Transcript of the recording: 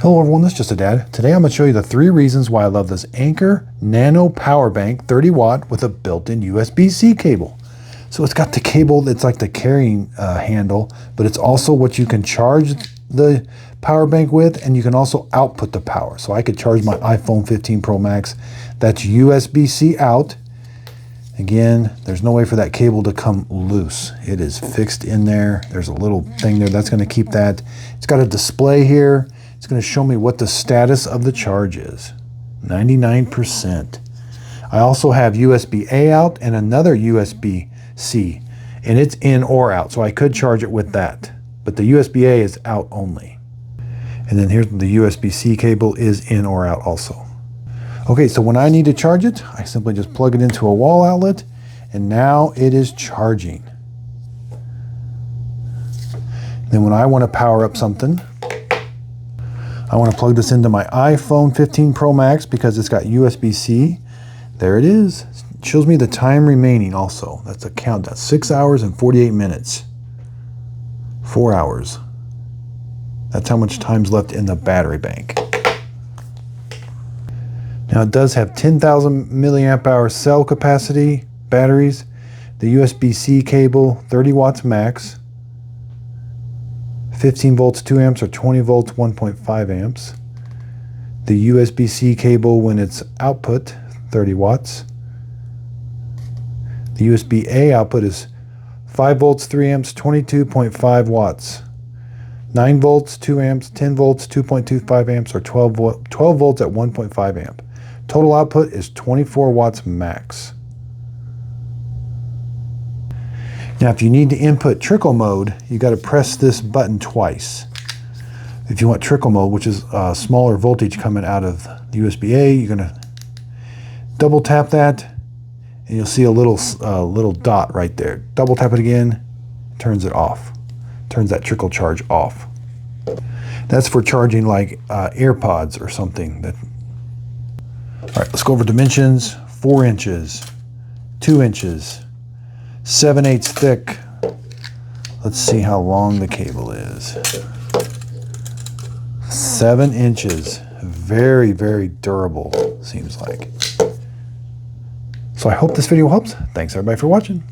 Hello everyone, this is Just a Dad. Today I'm going to show you the 3 reasons why I love this Anker Nano power bank 30 watt with a built-in USB-C cable. So it's got the cable that's like the carrying handle, but it's also what you can charge the power bank with, and you can also output the power. So I could charge my iPhone 15 Pro Max. That's USB-C out. Again, there's no way for that cable to come loose. It is fixed in there. There's a little thing there that's going to keep that. It's got a display here. It's going to show me what the status of the charge is. 99%. I also have USB-A out and another USB-C, and it's in or out, so I could charge it with that. But the USB-A is out only. And then here's the USB-C cable is in or out also. Okay, so when I need to charge it, I simply just plug it into a wall outlet, and now it is charging. Then when I want to power up something, I want to plug this into my iPhone 15 Pro Max because it's got USB-C. There it is. It shows me the time remaining also. That's a countdown. 6 hours and 48 minutes. 4 hours. That's how much time's left in the battery bank. Now it does have 10,000 milliamp hour cell capacity batteries. The USB-C cable, 30 watts max. 15 volts 2 amps or 20 volts 1.5 amps. The USB-C cable when it's output 30 watts. The USB-A output is 5 volts 3 amps 22.5 watts. 9 volts 2 amps 10 volts 2.25 amps or 12 volts at 1.5 amp. Total output is 24 watts max. Now if you need to input trickle mode, you got to press this button twice. If you want trickle mode, which is smaller voltage coming out of the USB-A, you're going to double tap that and you'll see a little dot right there. Double tap it again, turns it off. Turns that trickle charge off. That's for charging like AirPods or something. All right, let's go over dimensions. 4 inches, 2 inches, 7/8 thick. Let's see how long the cable is. 7 inches. Very, very durable, seems like. So I hope this video helps. Thanks everybody for watching.